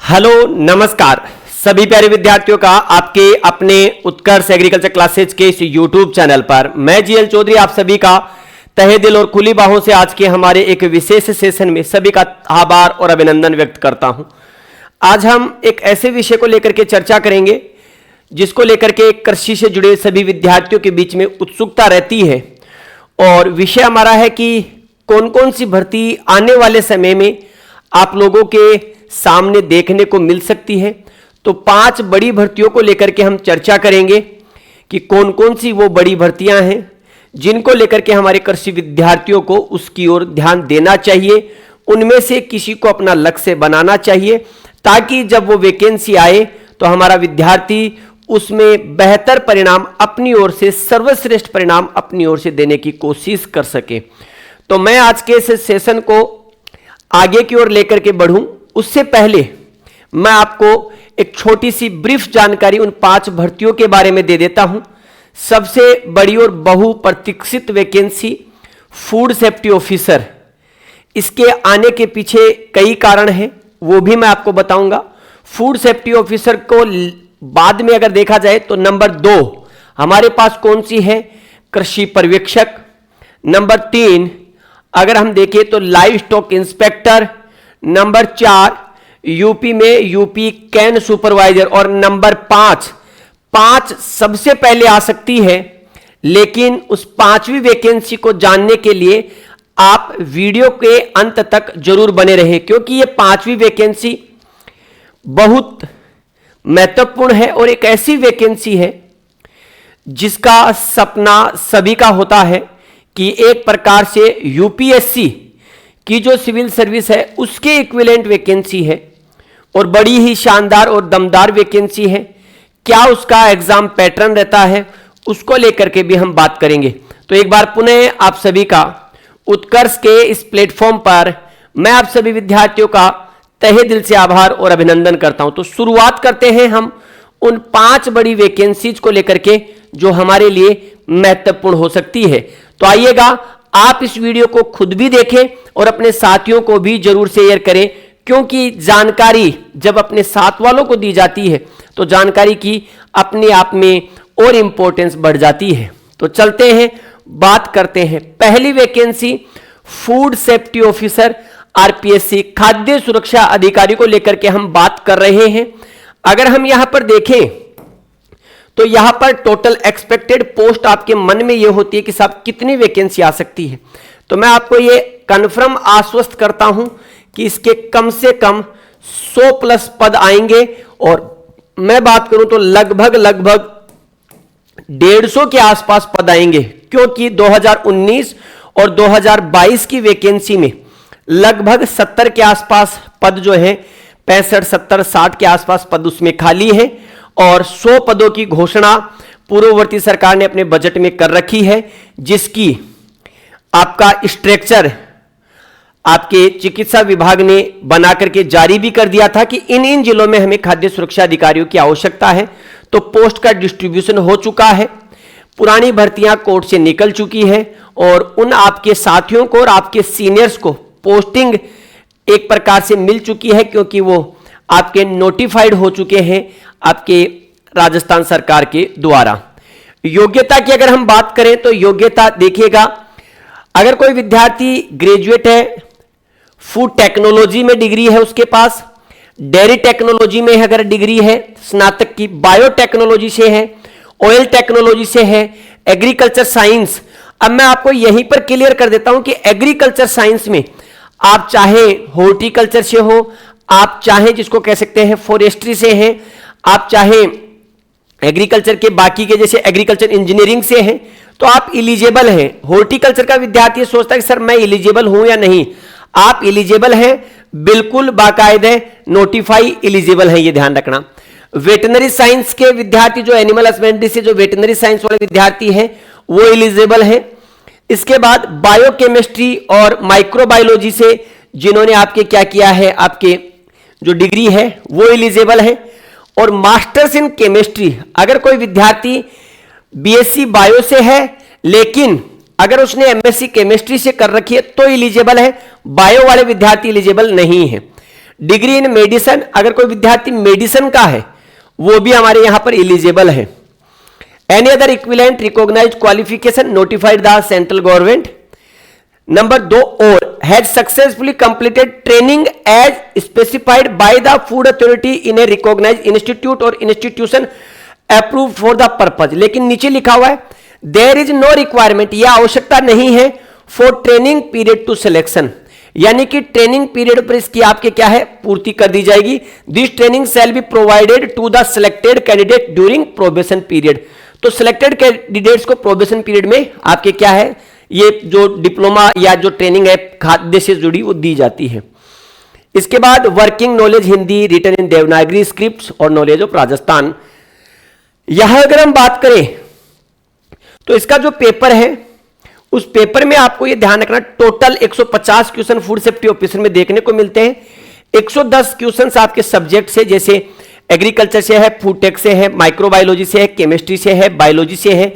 Hello नमस्कार सभी प्यारे विद्यार्थियों का आपके अपने उत्कर्ष एग्रीकल्चर क्लासेज के इस यूट्यूब चैनल पर मैं जीएल चौधरी आप सभी का तहे दिल और खुली बाहों से आज के हमारे एक विशेष सेशन में सभी का आभार और अभिनंदन व्यक्त करता हूं। आज हम एक ऐसे विषय को लेकर के चर्चा करेंगे जिसको लेकर के कृषि से जुड़े सभी विद्यार्थियों के बीच में उत्सुकता रहती है और विषय हमारा है कि कौन कौन सी भर्ती आने वाले समय में आप लोगों के सामने देखने को मिल सकती है। तो 5 बड़ी भर्तियों को लेकर के हम चर्चा करेंगे कि कौन कौन सी वो बड़ी भर्तियां हैं जिनको लेकर के हमारे कृषि विद्यार्थियों को उसकी ओर ध्यान देना चाहिए, उनमें से किसी को अपना लक्ष्य बनाना चाहिए ताकि जब वो वैकेंसी आए तो हमारा विद्यार्थी उसमें बेहतर परिणाम अपनी ओर से, सर्वश्रेष्ठ परिणाम अपनी ओर से देने की कोशिश कर सके। तो मैं आज के इस सेशन को आगे की ओर लेकर के बढ़ूं उससे पहले मैं आपको एक छोटी सी ब्रीफ जानकारी उन 5 भर्तियों के बारे में दे देता हूं। सबसे बड़ी और बहुप्रतीक्षित वैकेंसी फूड सेफ्टी ऑफिसर, इसके आने के पीछे कई कारण हैं, वो भी मैं आपको बताऊंगा। फूड सेफ्टी ऑफिसर को बाद में अगर देखा जाए तो नंबर 2 हमारे पास कौन सी है, कृषि पर्यवेक्षक। नंबर 3 अगर हम देखें तो live stock inspector. Number 4 UP में यूपी कैन सुपरवाइजर। और नंबर 5 सबसे पहले आ सकती है, लेकिन उस 5वीं वैकेंसी को जानने के लिए आप वीडियो के अंत तक जरूर बने रहे क्योंकि ये 5वीं वैकेंसी बहुत महत्वपूर्ण है और एक ऐसी वैकेंसी है जिसका सपना सभी का होता है कि एक प्रकार से यूपीएससी की जो सिविल सर्विस है उसके इक्विवेलेंट वैकेंसी है और बड़ी ही शानदार और दमदार वैकेंसी है। क्या उसका एग्जाम पैटर्न रहता है उसको लेकर के भी हम बात करेंगे। तो एक बार पुनः आप सभी का उत्कर्ष के इस प्लेटफॉर्म पर मैं आप सभी विद्यार्थियों का तहे दिल से आभार और अभिनंदन करता हूं। तो शुरुआत करते हैं हम उन 5 बड़ी वैकेंसीज को लेकर के जो हमारे लिए महत्वपूर्ण हो सकती है। तो आइएगा आप इस वीडियो को खुद भी देखें और अपने साथियों को भी जरूर शेयर करें क्योंकि जानकारी जब अपने साथ वालों को दी जाती है तो जानकारी की अपने आप में और इंपॉर्टेंस बढ़ जाती है। तो चलते हैं, बात करते हैं। पहली vacancy food safety officer RPSC, खाद्य सुरक्षा अधिकारी को लेकर के हम बात कर रहे हैं। अगर हम यहां पर देखें तो यहां पर टोटल एक्सपेक्टेड पोस्ट आपके मन में यह होती है कि साहब कितनी वैकेंसी आ सकती है। तो मैं आपको यह कंफर्म आश्वस्त करता हूं कि इसके कम से कम 100 प्लस पद आएंगे और मैं बात करूं तो लगभग 150 के आसपास पद आएंगे क्योंकि 2019 और 2022 की वैकेंसी में लगभग 70 के आसपास पद जो है 65, 70, 60 के आसपास पद उसमें खाली है और 100 पदों की घोषणा पूर्ववर्ती सरकार ने अपने बजट में कर रखी है जिसकी आपका स्ट्रक्चर आपके चिकित्सा विभाग ने बना करके जारी भी कर दिया था कि इन जिलों में हमें खाद्य सुरक्षा अधिकारियों की आवश्यकता है। तो पोस्ट का डिस्ट्रीब्यूशन हो चुका है, पुरानी भर्तियां कोर्ट से निकल चुकी है और उन आपके साथियों को और आपके सीनियर्स को पोस्टिंग एक प्रकार से मिल चुकी है क्योंकि वो आपके नोटिफाइड हो चुके हैं आपके राजस्थान सरकार के द्वारा। योग्यता की अगर हम बात करें तो योग्यता देखिएगा, अगर कोई विद्यार्थी ग्रेजुएट है, फूड टेक्नोलॉजी में डिग्री है उसके पास, डेयरी टेक्नोलॉजी में अगर डिग्री है स्नातक की, बायोटेक्नोलॉजी से है, ऑयल टेक्नोलॉजी से है, एग्रीकल्चर साइंस। अब मैं आपको यहीं पर क्लियर कर देता हूं कि एग्रीकल्चर साइंस में आप चाहे हॉर्टिकल्चर से हो, आप चाहे जिसको कह सकते हैं फॉरेस्ट्री से हैं, आप चाहे एग्रीकल्चर के बाकी के जैसे एग्रीकल्चर इंजीनियरिंग से हैं, तो आप एलिजिबल हैं। हॉर्टिकल्चर का विद्यार्थी सोचता है कि सर मैं एलिजिबल हूं या नहीं, आप एलिजिबल हैं, बिल्कुल बाकायदे नोटिफाई एलिजिबल हैं, ये ध्यान रखना। वेटनरी साइंस के विद्यार्थी जो एनिमल हस्बेंड्री से जो वेटनरी साइंस वाले विद्यार्थी हैं वो एलिजिबल हैं। इसके बाद बायोकेमिस्ट्री और माइक्रोबायोलॉजी से जिन्होंने आपके क्या किया है, आपके जो डिग्री है वो एलिजिबल है। और मास्टर्स इन केमिस्ट्री, अगर कोई विद्यार्थी बीएससी बायो से है लेकिन अगर उसने एमएससी केमिस्ट्री से कर रखी है तो एलिजिबल है, बायो वाले विद्यार्थी एलिजिबल नहीं है। डिग्री इन मेडिसिन, अगर कोई विद्यार्थी मेडिसिन का है वो भी हमारे यहां पर एलिजिबल है। Any other equivalent recognised qualification notified the central government. Number 2, और has successfully completed training as specified by the food authority in a recognised institute और institution approve for the purpose. लेकिन नीचे लिखा हुआ है देयर इज नो रिक्वायरमेंट, यह आवश्यकता नहीं है for training period to selection, यानी कि ट्रेनिंग पीरियड पर इसकी आपके क्या है पूर्ति कर दी जाएगी। This training shall be provided to the selected candidate during probation period. तो सिलेक्टेड कैंडिडेट्स को प्रोबेशन पीरियड में आपके क्या है ये जो डिप्लोमा या जो ट्रेनिंग है खाद्य से जुड़ी वो दी जाती है। इसके बाद working knowledge Hindi written in Devanagari script और नॉलेज ऑफ राजस्थान। यहां अगर हम बात करें तो इसका जो पेपर है उस पेपर में आपको ये ध्यान रखना total 150 question food safety officer में देखने को मिलते हैं। 110 क्वेश्चन आपके सब्जेक्ट से, जैसे एग्रीकल्चर से है, फूड टेक से है, माइक्रोबायोलॉजी से है, केमिस्ट्री से है, बायोलॉजी से है,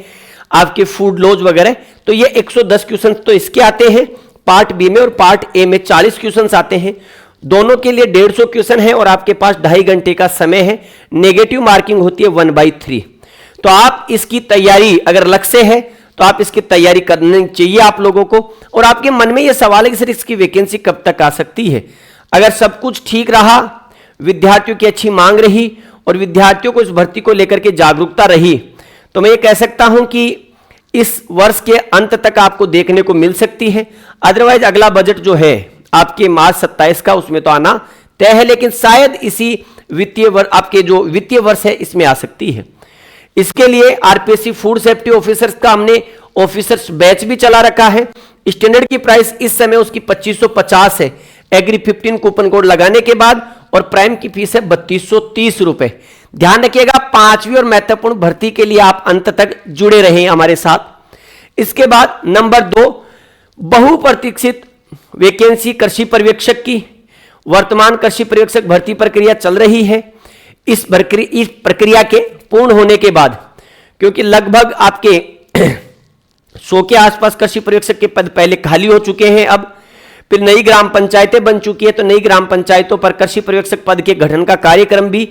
आपके फूड लॉज वगैरह। तो ये 110 क्वेश्चन तो इसके आते हैं पार्ट बी में, और पार्ट ए में 40 क्वेश्चन आते हैं। दोनों के लिए 150 क्वेश्चन है और आपके पास 2.5 घंटे का समय है। नेगेटिव मार्किंग होती है 1/3। तो आप इसकी तैयारी अगर लक्ष्य है तो आप इसकी तैयारी करनी चाहिए आप लोगों को। और आपके मन में यह सवाल है कि सर इसकी वैकेंसी कब तक आ सकती है। अगर सब कुछ ठीक रहा, विद्यार्थियों की अच्छी मांग रही और विद्यार्थियों को इस भर्ती को लेकर के जागरूकता रही, तो मैं ये कह सकता हूं कि इस वर्ष के अंत तक आपको देखने को मिल सकती है। अदरवाइज अगला बजट जो है आपके मार्च 27 का, उसमें तो आना तय है, लेकिन शायद इसी वित्तीय वर्ष, आपके जो वित्तीय वर्ष है इसमें आ सकती है। इसके लिए आरपीएससी फूड सेफ्टी ऑफिसर्स का हमने ऑफिसर्स बैच भी चला रखा है। स्टैंडर्ड की प्राइस इस समय उसकी 2550 है एग्री 15 कूपन कोड लगाने के बाद, और प्राइम की फीस है 3230 रुपए। ध्यान रखिएगा 5वीं और महत्वपूर्ण भर्ती के लिए आप अंत तक जुड़े रहें हमारे साथ। इसके बाद नंबर 2, बहुप्रतीक्षित वैकेंसी कृषि पर्यवेक्षक की। वर्तमान कृषि पर्यवेक्षक भर्ती प्रक्रिया चल रही है। इस प्रक्रिया के पूर्ण होने के बाद, क्योंकि लगभग आपके 100 के आसपास कृषि पर्यवेक्षक के पद पहले खाली हो चुके हैं, अब फिर नई ग्राम पंचायतें बन चुकी है, तो नई ग्राम पंचायतों पर कृषि पर्यवेक्षक पद के गठन का कार्यक्रम भी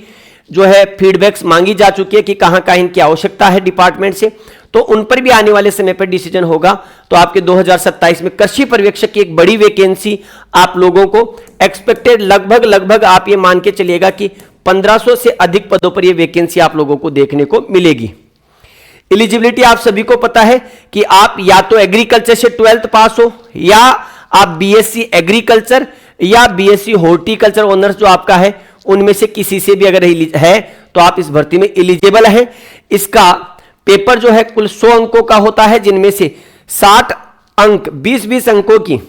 जो है फीडबैक्स मांगी जा चुकी है कि कहां कहां इनकी आवश्यकता है डिपार्टमेंट से, तो उन पर भी आने वाले समय पर डिसीजन होगा। तो आपके 2027 में कृषि पर्यवेक्षक की एक बड़ी वैकेंसी आप लोगों को एक्सपेक्टेड, लगभग आप ये मान के चलिएगा कि 1500 से अधिक पदों पर यह वैकेंसी आप लोगों को देखने को मिलेगी। एलिजिबिलिटी आप सभी को पता है कि आप या तो एग्रीकल्चर से 12th पास हो, या आप बीएससी एग्रीकल्चर या बीएससी हॉर्टिकल्चर ऑनर्स जो आपका है उनमें से किसी से भी अगर है तो आप इस भर्ती में एलिजिबल हैं। इसका पेपर जो है कुल 100 अंकों का होता है, जिनमें से 60 अंक 20-20 अंकों की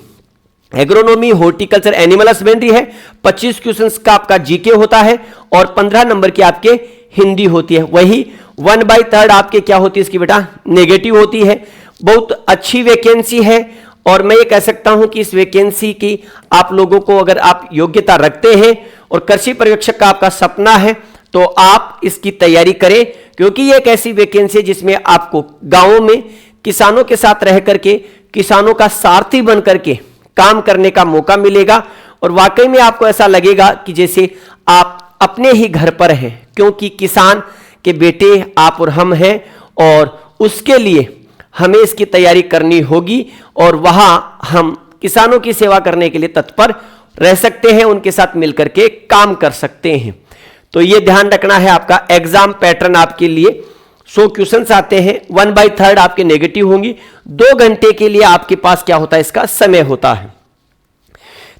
एग्रोनॉमी हॉर्टिकल्चर एनिमल हस्बेंड्री है, 25 क्वेश्चंस का आपका जीके होता है और 15 नंबर की आपके हिंदी होती है। वही 1/3 आपके क्या होती है इसकी बेटा नेगेटिव होती है। बहुत अच्छी वैकेंसी है और मैं ये कह सकता हूं कि इस वैकेंसी की आप लोगों को अगर आप योग्यता रखते हैं और कृषि पर्यवेक्षक का आपका सपना है तो आप इसकी तैयारी करें, क्योंकि ये एक ऐसी वैकेंसी है जिसमें आपको गांवों में किसानों के साथ रह करके किसानों का सारथी बन करके काम करने का मौका मिलेगा और वाकई में आपको ऐसा लगेगा कि जैसे आप अपने ही घर पर हैं, क्योंकि किसान के बेटे आप और हम हैं और उसके लिए हमें इसकी तैयारी करनी होगी और वहां हम किसानों की सेवा करने के लिए तत्पर रह सकते हैं, उनके साथ मिलकर के काम कर सकते हैं। तो यह ध्यान रखना है। आपका एग्जाम पैटर्न आपके लिए 100 क्वेश्चंस आते हैं, 1/3 आपके नेगेटिव होंगी, 2 घंटे के लिए आपके पास क्या होता है इसका समय होता है।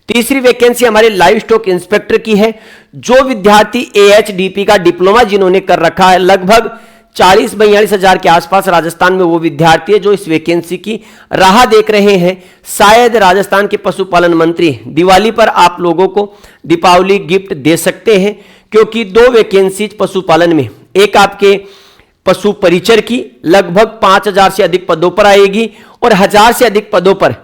तीसरी वैकेंसी हमारे लाइव स्टॉक इंस्पेक्टर की है। जो विद्यार्थी AHDP का डिप्लोमा जिन्होंने कर रखा है, लगभग 40-42 हजार के आसपास राजस्थान में वो विद्यार्थी है जो इस वैकेंसी की राह देख रहे हैं। शायद राजस्थान के पशुपालन मंत्री दिवाली पर आप लोगों को दीपावली गिफ्ट दे सकते हैं, क्योंकि 2 वैकेंसी पशुपालन में, एक आपके पशु परिचर की लगभग 5000 से अधिक पदों पर आएगी और 1000 से अधिक पदों पर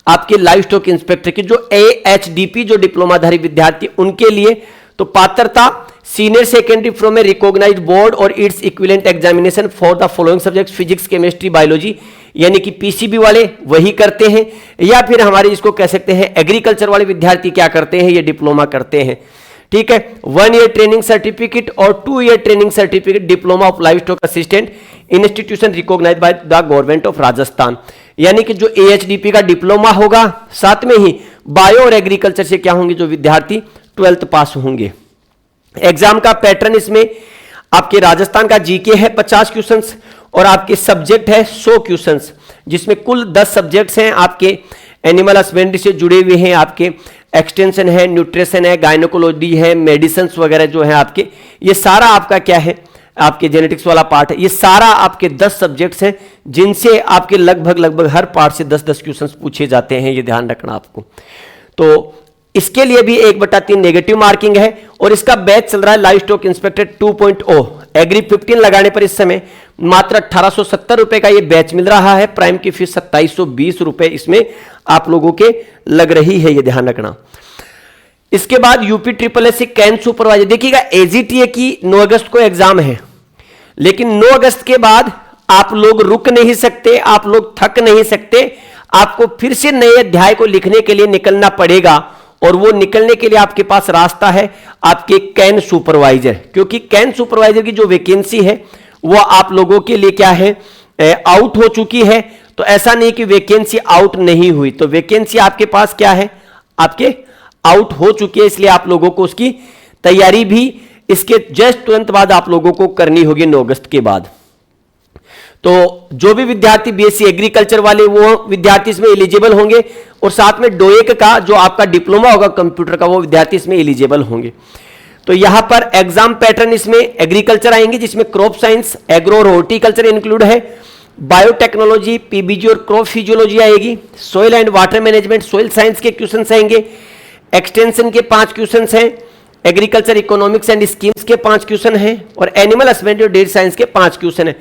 आपके लाइव स्टॉक इंस्पेक्टर की जो AHDP जो डिप्लोमाधारी विद्यार्थी उनके लिए तो पात्रता senior secondary from a recognised board और its equivalent examination for the following subjects physics, chemistry, biology, यानी कि पीसीबी वाले वही करते हैं, या फिर हमारे इसको कह सकते हैं एग्रीकल्चर वाले विद्यार्थी क्या करते हैं, ये डिप्लोमा करते हैं। ठीक है, 1 ईयर ट्रेनिंग सर्टिफिकेट और 2 year training certificate diploma of life stock assistant institution recognized by the government of Rajasthan, यानी कि जो एएचडीपी का डिप्लोमा होगा, साथ में ही बायो और एग्रीकल्चर से क्या होंगे जो विद्यार्थी 12th पास होंगे। एग्जाम का पैटर्न इसमें आपके राजस्थान का जीके है 50 क्वेश्चंस और आपके सब्जेक्ट है 100 क्वेश्चंस, जिसमें कुल 10 सब्जेक्ट्स हैं आपके एनिमल हस्बेंड्री से जुड़े हुए हैं, आपके एक्सटेंशन है, न्यूट्रिशन है, गायनोकोलॉजी है, मेडिसिन वगैरह जो है आपके, ये सारा आपका क्या है, आपके जेनेटिक्स वाला पार्ट है। ये सारा आपके 10 सब्जेक्ट्स हैं जिनसे आपके लगभग हर पार्ट से 10-10 क्वेश्चंस पूछे जाते हैं, ये ध्यान रखना आपको। तो इसके लिए भी 1/3 नेगेटिव मार्किंग है और इसका बैच चल रहा है लाइव स्टॉक इंस्पेक्टर 2.0। एग्री 15 लगाने पर इस समय मात्र 1870 रुपए का ये बैच मिल रहा है। प्राइम की फीस 2720 रुपए इसमें आप लोगों के लग रही है, ये ध्यान रखना। इसके बाद यूपी SSS कैन सुपरवाइजर, देखिएगा एजीटीए की 9 अगस्त को एग्जाम है, लेकिन 9 अगस्त के बाद आप लोग रुक नहीं सकते, आप लोग थक नहीं सकते, आपको फिर से नए अध्याय को लिखने के लिए निकलना पड़ेगा। और वो निकलने के लिए आपके पास रास्ता है आपके कैन सुपरवाइजर, क्योंकि कैन सुपरवाइजर की जो वैकेंसी है वो आप लोगों के लिए क्या है, आउट हो चुकी है। तो ऐसा नहीं कि वैकेंसी आउट नहीं हुई, तो वैकेंसी आपके पास क्या है, आपके आउट हो चुकी है, इसलिए आप लोगों को उसकी तैयारी भी इसके जस्ट तुरंत बाद आप लोगों को करनी होगी 9 अगस्त के बाद। तो जो भी विद्यार्थी बीएससी एग्रीकल्चर वाले वो विद्यार्थी इसमें एलिजिबल होंगे, और साथ में डोएक का जो आपका डिप्लोमा होगा कंप्यूटर का वो विद्यार्थी इसमें एलिजिबल होंगे। तो यहां पर एग्जाम पैटर्न इसमें एग्रीकल्चर आएंगे, जिसमें क्रॉप साइंस, एग्रो और हॉर्टिकल्चर इंक्लूड है, बायोटेक्नोलॉजी, पीबीजी और क्रॉप फिजियोलॉजी आएगी, soil and water management, soil science के क्वेश्चन आएंगे, एक्सटेंशन के 5 क्वेश्चन हैं, एग्रीकल्चर इकोनॉमिक्स एंड स्कीम्स के 5 क्वेश्चन हैं, और एनिमल हस्बेंड्री और डेयरी साइंस के 5 क्वेश्चन हैं।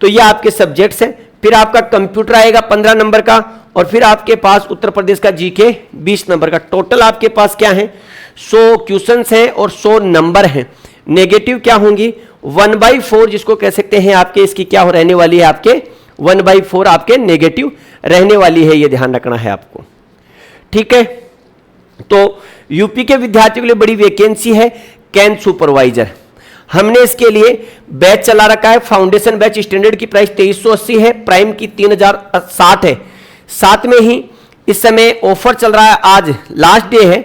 तो ये आपके सब्जेक्ट्स हैं। फिर आपका कंप्यूटर आएगा 15 नंबर का, और फिर आपके पास उत्तर प्रदेश का जीके 20 नंबर का। टोटल आपके पास क्या है, 100 क्वेश्चंस हैं और 100 नंबर हैं। नेगेटिव क्या होंगी, 1/4 जिसको कह सकते हैं आपके, इसकी क्या हो रहने वाली है, आपके 1/4 आपके नेगेटिव रहने वाली है, ये ध्यान रखना है आपको। ठीक है, तो यूपी के विद्यार्थियों के लिए बड़ी वैकेंसी है कैन सुपरवाइजर। हमने इसके लिए बैच चला रखा है, फाउंडेशन बैच स्टैंडर्ड की प्राइस 2380 है, प्राइम की 3060 है। साथ में ही इस समय ऑफर चल रहा है, आज लास्ट डे है,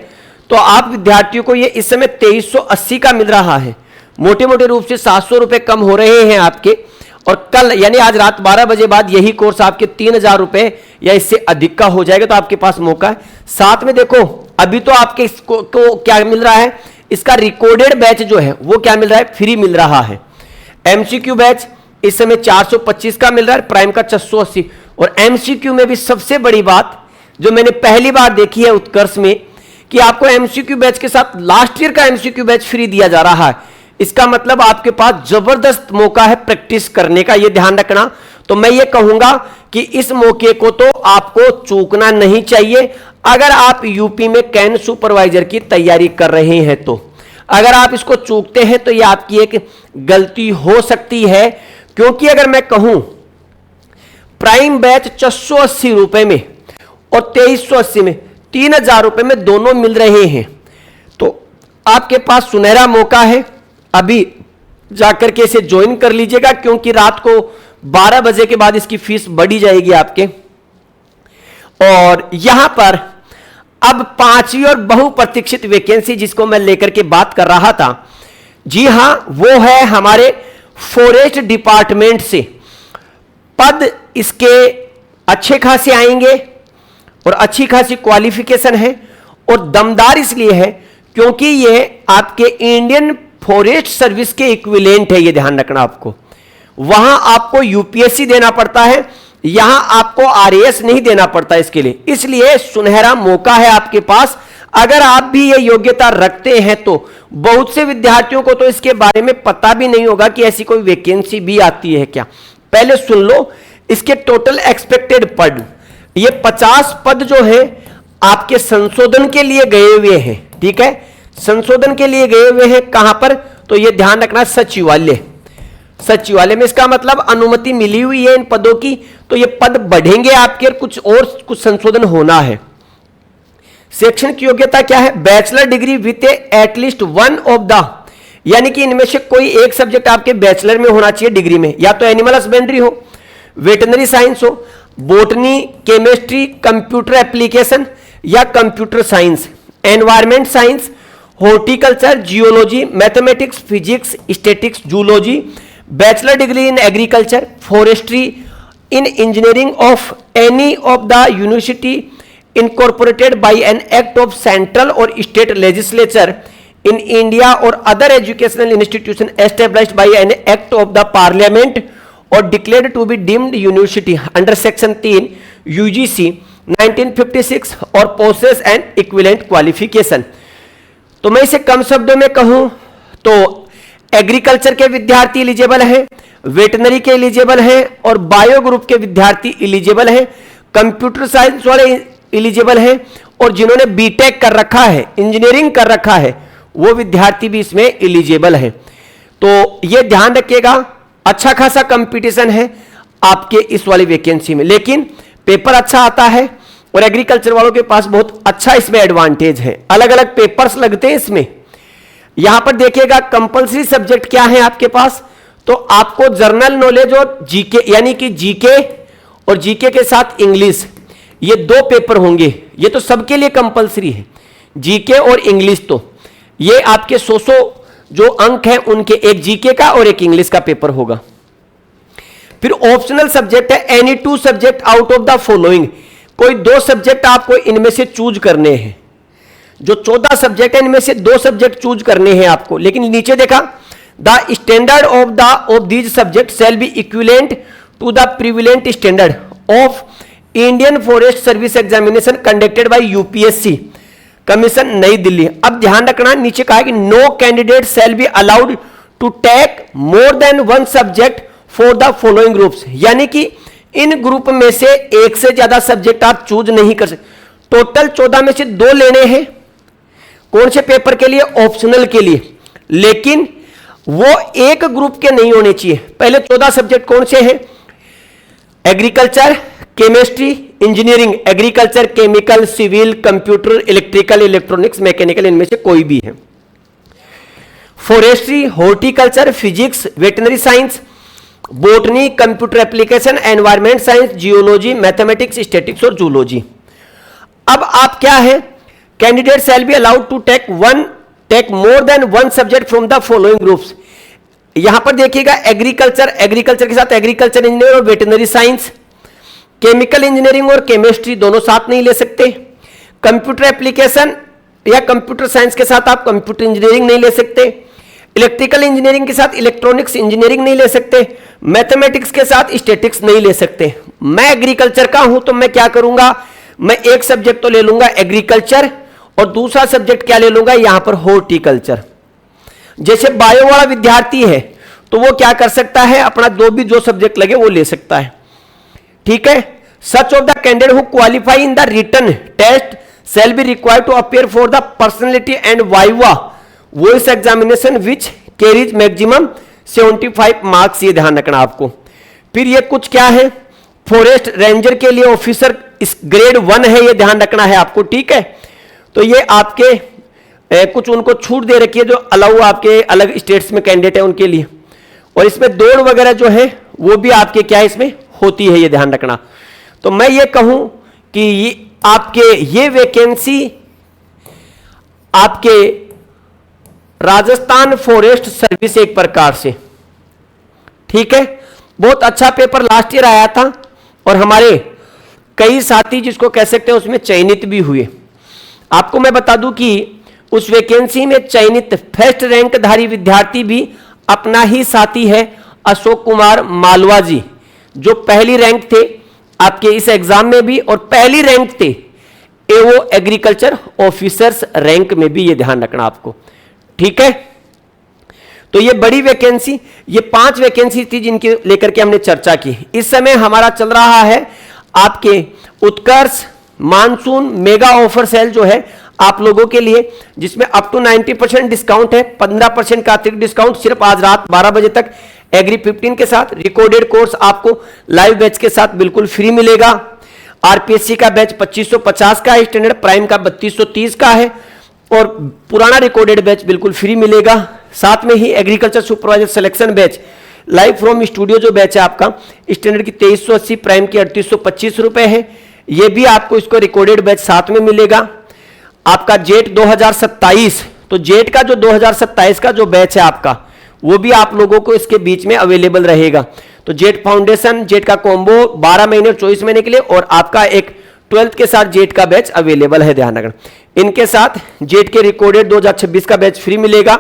तो आप विद्यार्थियों को ये इस समय 2380 का मिल रहा है। मोटे मोटे रूप से 700 रुपए कम हो रहे हैं आपके, और कल यानी आज रात 12 बजे बाद यही कोर्स आपके 3000 रुपए या इससे अधिक का हो जाएगा, तो आपके पास मौका है। साथ में देखो अभी तो आपके को क्या मिल रहा है, इसका रिकॉर्डेड बैच जो है वो क्या मिल रहा है, फ्री मिल रहा है। एमसीक्यू बैच इस समय 425 का मिल रहा है, प्राइम का 680। और एमसीक्यू में भी सबसे बड़ी बात जो मैंने पहली बार देखी है उत्कर्ष में, कि आपको एमसीक्यू बैच के साथ लास्ट ईयर का एमसीक्यू बैच फ्री दिया जा रहा है। इसका मतलब आपके पास जबरदस्त मौका है प्रैक्टिस करने का, यह ध्यान रखना। तो मैं ये कहूंगा कि इस मौके को तो आपको चूकना नहीं चाहिए। अगर आप यूपी में कैन सुपरवाइजर की तैयारी कर रहे हैं, तो अगर आप इसको चूकते हैं तो यह आपकी एक गलती हो सकती है, क्योंकि अगर मैं कहूं प्राइम बैच 680 रुपए में और 2380 में 3000 रुपए में दोनों मिल रहे हैं, तो आपके पास सुनहरा मौका है, अभी जाकर के इसे ज्वाइन कर लीजिएगा, क्योंकि रात को 12 बजे के बाद इसकी फीस बढ़ी जाएगी आपके। और यहां पर अब 5वीं और बहुप्रतीक्षित वैकेंसी जिसको मैं लेकर के बात कर रहा था, जी हां, वो है हमारे फॉरेस्ट डिपार्टमेंट से। पद इसके अच्छे खासे आएंगे और अच्छी खासी क्वालिफिकेशन है, और दमदार इसलिए है क्योंकि ये आपके इंडियन फॉरेस्ट सर्विस के इक्विवेलेंट है, ये ध्यान रखना आपको। वहां आपको यूपीएससी देना पड़ता है, यहां आपको आरएएस नहीं देना पड़ता इसके लिए, इसलिए सुनहरा मौका है आपके पास। अगर आप भी ये योग्यता रखते हैं तो बहुत से विद्यार्थियों को तो इसके बारे में पता भी नहीं होगा कि ऐसी कोई वैकेंसी भी आती है क्या। पहले सुन लो इसके टोटल एक्सपेक्टेड पद, ये 50 पद जो है आपके संशोधन के लिए गए हुए हैं। ठीक है, संशोधन के लिए गए हुए हैं, कहां पर, तो ये ध्यान रखना, सचिवालय। सचिवालय में इसका मतलब अनुमति मिली हुई है इन पदों की, तो ये पद बढ़ेंगे आपके और कुछ संशोधन होना है। शैक्षणिक योग्यता क्या है? Bachelor degree with at least one of the, यानी कि इनमें से कोई एक सब्जेक्ट आपके बैचलर में होना चाहिए डिग्री में, या तो एनिमल हस्बेंड्री हो, वेटनरी साइंस हो, बोटनी, केमिस्ट्री, कंप्यूटर एप्लीकेशन या computer science, environment science, horticulture, geology, mathematics, physics, statics, zoology, bachelor degree in agriculture, forestry, in engineering of any of the university incorporated by an act of central or state legislature in India or other educational institution established by an act of the parliament or declared to be deemed university under section 3 UGC 1956 or possess an equivalent qualification। तो मैं इसे कम शब्दों में कहूं तो agriculture के विद्यार्थी eligible हैं, वेटनरी के एलिजिबल हैं और बायो ग्रुप के विद्यार्थी एलिजिबल हैं, कंप्यूटर साइंस वाले एलिजिबल है और जिन्होंने बीटेक कर रखा है, इंजीनियरिंग कर रखा है, वो विद्यार्थी भी इसमें एलिजिबल है। तो ये ध्यान रखिएगा, अच्छा खासा कंपटीशन है आपके इस वाली वैकेंसी में, लेकिन पेपर अच्छा आता है और एग्रीकल्चर वालों के पास बहुत अच्छा इसमें एडवांटेज है। अलग अलग पेपर्स लगते हैं इसमें। यहां पर देखिएगा कंपलसरी सब्जेक्ट क्या है आपके पास, तो आपको जर्नल नॉलेज और जीके, यानी कि जीके और जीके के साथ इंग्लिश, ये दो पेपर होंगे। ये तो सबके लिए कंपलसरी है, जीके और इंग्लिश। तो ये आपके 100 जो अंक हैं उनके, एक जीके का और एक इंग्लिश का पेपर होगा। फिर ऑप्शनल सब्जेक्ट है any 2 subject out of the following, कोई 2 सब्जेक्ट आपको इनमें से चूज करने हैं। जो 14 सब्जेक्ट है इनमें से 2 सब्जेक्ट चूज करने हैं आपको, लेकिन नीचे देखा the standard of these subject shall be equivalent to the prevalent standard of Indian forest service examination conducted by UPSC commission नई दिल्ली। अब ध्यान रखना, नीचे कहा कि no candidate shall be allowed to take more than 1 subject for the following groups, यानी कि इन group में से एक से ज्यादा सब्जेक्ट आप चूज नहीं कर सकते। टोटल 14 में से 2 लेने हैं, कौन से पेपर के लिए? ऑप्शनल के लिए, लेकिन वो एक ग्रुप के नहीं होने चाहिए। पहले 14 सब्जेक्ट कौन से हैं? Agriculture, chemistry, engineering, agriculture, chemical, civil, computer, electrical, electronics, mechanical, इनमें से कोई भी है। Forestry, horticulture, physics, veterinary science, botany, computer application, environment science, geology, mathematics, statics और जूलॉजी। अब आप क्या है? Candidate shall be allowed to take more than 1 subject from the following groups. यहां पर देखिएगा एग्रीकल्चर के साथ एग्रीकल्चर इंजीनियर और वेटनरी साइंस, केमिकल इंजीनियरिंग और केमिस्ट्री दोनों साथ नहीं ले सकते। कंप्यूटर एप्लीकेशन या कंप्यूटर साइंस के साथ आप कंप्यूटर इंजीनियरिंग नहीं ले सकते। इलेक्ट्रिकल इंजीनियरिंग के साथ इलेक्ट्रॉनिक्स इंजीनियरिंग नहीं ले सकते। मैथमेटिक्स के साथ स्टैटिक्स नहीं ले सकते। मैं एग्रीकल्चर का हूं तो मैं क्या करूंगा? मैं एक सब्जेक्ट तो ले लूंगा एग्रीकल्चर और दूसरा सब्जेक्ट क्या ले लूंगा? यहां पर हॉर्टिकल्चर। जैसे बायो वाला विद्यार्थी है तो वो क्या कर सकता है? अपना जो सब्जेक्ट लगे वो ले सकता है। ठीक है। Such of the candidate who qualify in the written test shall be required to appear for the personality and viva voice examination which carries maximum 75 marks। ये ध्यान रखना आपको। फिर ये कुछ क्या है? फॉरेस्ट रेंजर के लिए ऑफिसर ग्रेड 1 है, ये ध्यान रखना है आपको। ठीक है। तो ये आपके कुछ उनको छूट दे रखी है जो अलाउ आपके अलग स्टेट्स में कैंडिडेट है उनके लिए। और इसमें दौड़ वगैरह जो है वो भी आपके क्या इसमें होती है, ये ध्यान रखना। तो मैं ये कहूं कि आपके ये वैकेंसी आपके राजस्थान फॉरेस्ट सर्विस एक प्रकार से, ठीक है, बहुत अच्छा पेपर लास्ट ईयर आया था और हमारे कई साथी जिसको कह सकते हैं उसमें चयनित भी हुए। आपको मैं बता दूं कि उस वैकेंसी में चयनित फर्स्ट रैंकधारी विद्यार्थी भी अपना ही साथी है अशोक कुमार मालवा जी, जो पहली रैंक थे आपके इस एग्जाम में भी और पहली रैंक थे एओ एग्रीकल्चर ऑफिसर्स रैंक में भी, ये ध्यान रखना आपको। ठीक है। तो ये बड़ी वैकेंसी, ये 5 वैकेंसी थी जिनके लेकर के हमने चर्चा की। इस समय हमारा चल रहा है आपके उत्कर्ष मानसून मेगा ऑफर सेल जो है आप लोगों के लिए, जिसमें अप टू 90% डिस्काउंट है, 15% का अतिरिक्त डिस्काउंट सिर्फ आज रात 12 बजे तक एग्री 15 के साथ। रिकॉर्डेड कोर्स आपको लाइव बैच के साथ बिल्कुल फ्री मिलेगा। आरपीएससी का बैच 2550 का है, स्टैंडर्ड प्राइम का 3230 का है और पुराना रिकॉर्डेड बैच बिल्कुल फ्री मिलेगा। साथ में ही agriculture supervisor selection batch live from studio जो बैच है आपका, स्टैंडर्ड की 2380, प्राइम की 3825 रुपए है, ये भी आपको इसको रिकॉर्डेड बैच साथ में मिलेगा। आपका जेट 2027, तो जेट का जो 2027 का जो बैच है आपका, वो भी आप लोगों को इसके बीच में अवेलेबल रहेगा। तो जेट फाउंडेशन, जेट का कॉम्बो 12 महीने और 24 महीने के लिए, और आपका एक 12th के साथ जेट का बैच अवेलेबल है, ध्यान रखना। इनके साथ जेट के रिकॉर्डेड 2026 का बैच फ्री मिलेगा।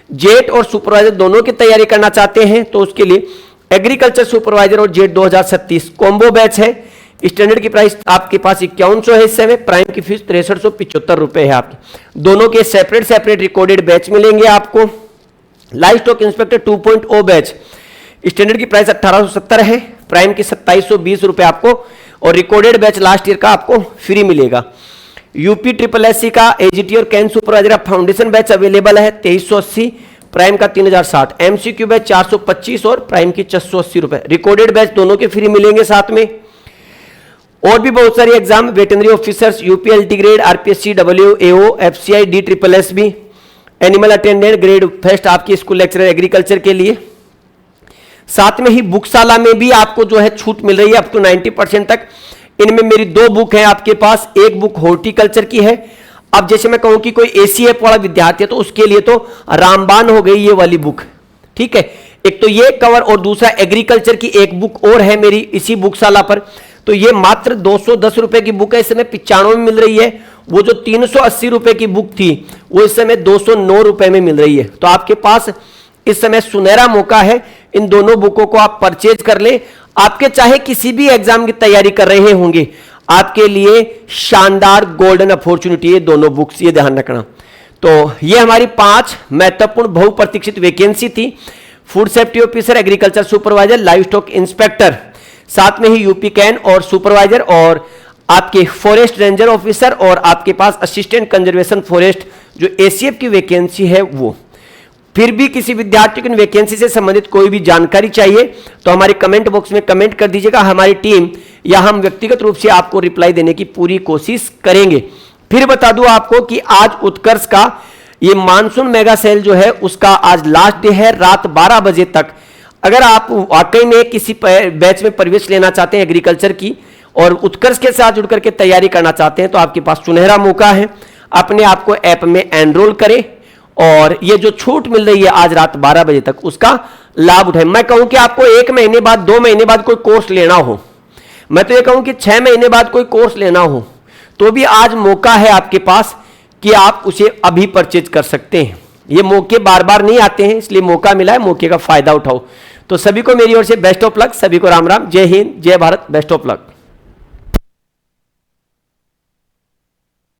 जेट और सुपरवाइजर दोनों की तैयारी करना चाहते हैं तो उसके लिए एग्रीकल्चर सुपरवाइजर और जेट 2037 कॉम्बो बैच है। स्टैंडर्ड की प्राइस आपके पास 5100 है इस समय, प्राइम की फीस 6375 रुपए है आपकी। दोनों के सेपरेट सेपरेट रिकॉर्डेड बैच मिलेंगे आपको। Live stock inspector 2.0 batch, standard की प्राइस 1870 है, प्राइम की 2720 रुपए आपको, और रिकॉर्डेड बैच लास्ट ईयर का आपको फ्री मिलेगा। यूपी ट्रिपल एससी का एजीटी और can supervisor foundation batch available है 2380, प्राइम का 3060, एमसीक्यू बैच 425 और प्राइम की 680 रुपए। रिकॉर्डेड बैच दोनों के फ्री मिलेंगे साथ में। और भी बहुत सारी एग्जाम, वेटनरी ऑफिसर्स, यूपी अल्टीग्रेड, RPSC, WAO, FCI, D triple S B, animal attendant, grade first आपकी स्कूल लेक्चरर एग्रीकल्चर के लिए। साथ में ही बुकशाला में भी आपको जो है छूट मिल रही है अप टू 90% तक। इनमें मेरी 2 बुक है आपके पास, एक बुक हॉर्टिकल्चर की है। अब जैसे मैं कहूं कि कोई एसीएफ वाला विद्यार्थी है तो उसके लिए तो रामबाण हो गई ये वाली बुक, ठीक है। एक तो ये कवर और दूसरा एग्रीकल्चर की एक बुक और है मेरी इसी बुकशाला पर, तो ये मात्र 210 रुपए की बुक है, इस समय 95 में मिल रही है। वो जो 380 रुपए की बुक थी वो इस समय 209 रुपए में मिल रही है। तो आपके पास इस समय सुनहरा मौका है, इन दोनों बुकों को आप परचेज कर ले। आपके चाहे किसी भी एग्जाम की तैयारी कर रहे होंगे, आपके लिए शानदार गोल्डन अपॉर्चुनिटी है दोनों बुक्स, ये ध्यान रखना। तो ये हमारी 5 महत्वपूर्ण बहुप्रतीक्षित वैकेंसी थी। Food safety officer, agriculture supervisor, live stock inspector, साथ में ही यूपी कैन और सुपरवाइजर, और आपके फॉरेस्ट रेंजर ऑफिसर, और आपके पास असिस्टेंट कंजर्वेशन फॉरेस्ट जो एसीएफ की वैकेंसी है वो। फिर भी किसी विद्यार्थी को इन वैकेंसी से संबंधित कोई भी जानकारी चाहिए तो हमारे कमेंट बॉक्स में कमेंट कर दीजिएगा, हमारी टीम या हम व्यक्तिगत रूप से आपको रिप्लाई देने की पूरी कोशिश करेंगे। फिर बता दूं आपको कि आज उत्कर्ष का ये मानसून मेगा सेल जो है उसका आज लास्ट डे है, रात 12 बजे तक। अगर आप वाकई में किसी बैच में प्रवेश लेना चाहते हैं एग्रीकल्चर की और उत्कर्ष के साथ जुड़कर के तैयारी करना चाहते हैं तो आपके पास सुनहरा मौका है, अपने आप को ऐप में एनरोल करें और ये जो छूट मिल रही है आज रात 12 बजे तक उसका लाभ उठाएं। मैं कहूं कि आपको 1 महीने बाद, 2 महीने बाद कोई कोर्स लेना हो, मैं तो ये कहूं कि 6 महीने बाद कोई कोर्स लेना हो, तो भी आज मौका है आपके पास कि आप उसे अभी परचेज कर सकते हैं। ये मौके बार बार नहीं आते हैं, इसलिए मौका मिला है, मौके का फायदा उठाओ। तो सभी को मेरी ओर से बेस्ट ऑफ लक, सभी को राम राम, जय हिंद, जय भारत, बेस्ट ऑफ लक।